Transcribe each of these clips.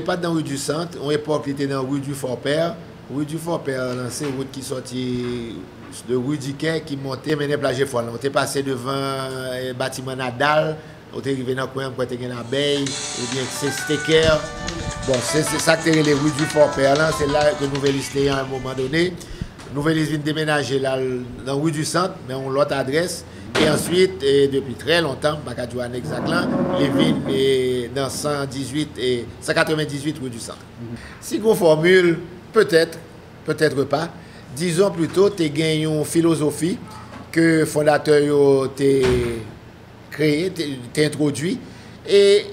Pas dans la rue du Centre, on époque il était dans la rue du Fort-Père. Rue du Fort-Père, c'est une route qui sortit de rue du Quai qui montait, menait plage folle. On était passé devant le bâtiment Nadal, on était arrivé dans le coin, on était une abeille, ou bien c'est Stecker. Bon, c'est ça que les rues du Fort-Père, c'est là que Nouvelliste est à un moment donné. Nouvelliste vient déménager là, dans la rue du Centre, mais on l'autre adresse. Et ensuite, depuis très longtemps, je ne sais pas exactement, les villes dans 198 et 198 rue du Centre. Si on formule, peut-être, peut-être pas, disons plutôt, tu as gagné une philosophie que le fondateur t'a créé, t'a introduit, et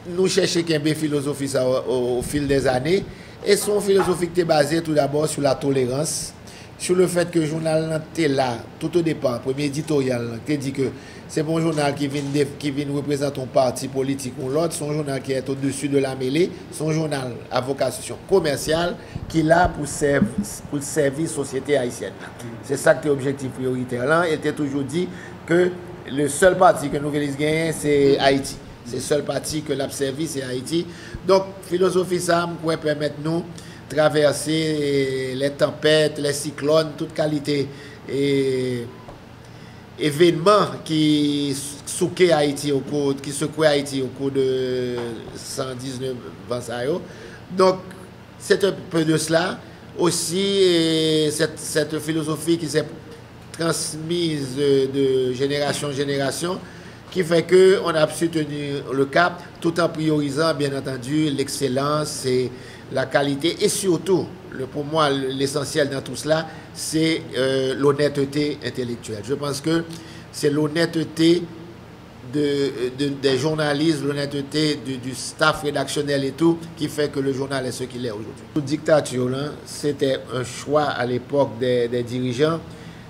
nous cherchons une philosophie ça, au fil des années, et son philosophie qui est basée tout d'abord sur la tolérance, sur le fait que le journal était là, tout au départ, premier éditorial, qui dit que c'est bon journal qui vient représenter un parti politique ou l'autre, son journal qui est au-dessus de la mêlée, son journal à vocation commerciale qui est là pour servir la société haïtienne. C'est ça qui est l'objectif prioritaire là. Il était toujours dit que le seul parti que nous voulons gagner, c'est Haïti. C'est le seul parti que l'a servi, c'est Haïti. Donc, philosophie ça pourrait permettre nous traverser les tempêtes, les cyclones, toute qualité et événements qui secouaient Haïti au cours de 119 ans. Donc, c'est un peu de cela. Aussi, cette philosophie qui s'est transmise de génération en génération, qui fait qu'on a pu tenir le cap tout en priorisant, bien entendu, l'excellence et la qualité. Et surtout, pour moi, l'essentiel dans tout cela, c'est l'honnêteté intellectuelle. Je pense que c'est l'honnêteté des journalistes, l'honnêteté du staff rédactionnel et tout, qui fait que le journal est ce qu'il est aujourd'hui. Toute dictature, c'était un choix à l'époque des dirigeants.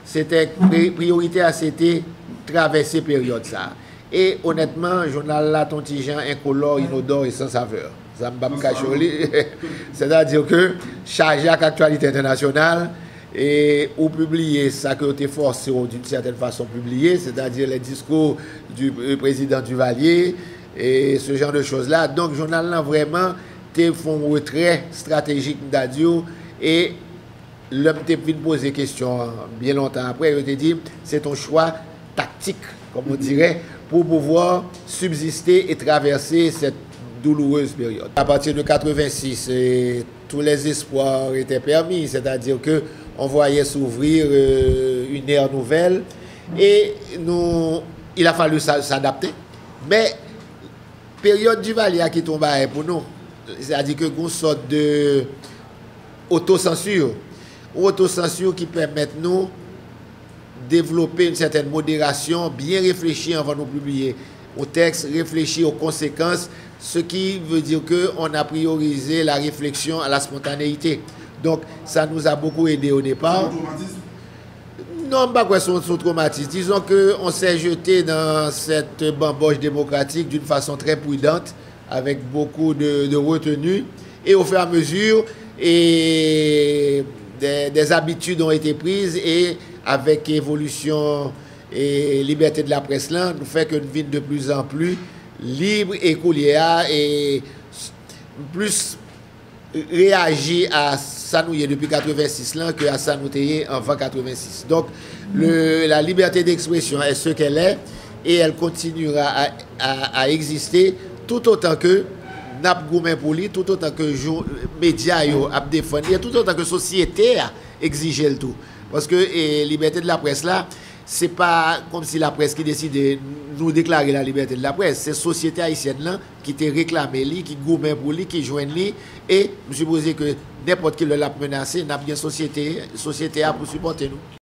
C'était priorité à c'était traverser période ça. Et honnêtement, le journal là, ton petit Jean, incolore, inodore et sans saveur. C'est-à-dire que chargé à l'actualité internationale et ou publier ça que tu es forcé d'une certaine façon publier, c'est-à-dire les discours du président Duvalier et ce genre de choses-là. Donc, le journal là, vraiment, tu font un retrait stratégique d'Adio et l'homme t'a venu poser des questions bien longtemps après. Il te dit, c'est ton choix tactique, comme on dirait, pour pouvoir subsister et traverser cette douloureuse période. À partir de 86, tous les espoirs étaient permis, c'est-à-dire qu'on voyait s'ouvrir une ère nouvelle et il a fallu s'adapter. Mais période du Duvalier qui tombe pour nous, c'est-à-dire que nous sorte de autocensure qui permet nous développer une certaine modération, bien réfléchir avant de publier au texte, réfléchir aux conséquences, ce qui veut dire qu'on a priorisé la réflexion à la spontanéité. Donc, ça nous a beaucoup aidé au départ. Non, pas quoi son traumatisme. Disons qu'on s'est jeté dans cette bamboche démocratique d'une façon très prudente, avec beaucoup de retenue. Et au fur et à mesure, des habitudes ont été prises et avec évolution et liberté de la presse là, nous fait que nous vivons de plus en plus libre et coulière et plus réagir à ça nous y est depuis 86 là que à ça nous y est avant 86. Donc la liberté d'expression est ce qu'elle est et elle continuera à exister tout autant que nap goumen pour lui, tout autant que médias a défendu, tout autant que société a exigé le tout. Parce que la liberté de la presse là, c'est pas comme si la presse qui décide de nous déclarer la liberté de la presse. C'est la société haïtienne là qui te réclamé lui, qui goumen pour lui, qui joigne lui. Et je suppose que n'importe qui l'a menacé, n'a bien société a pour supporter nous.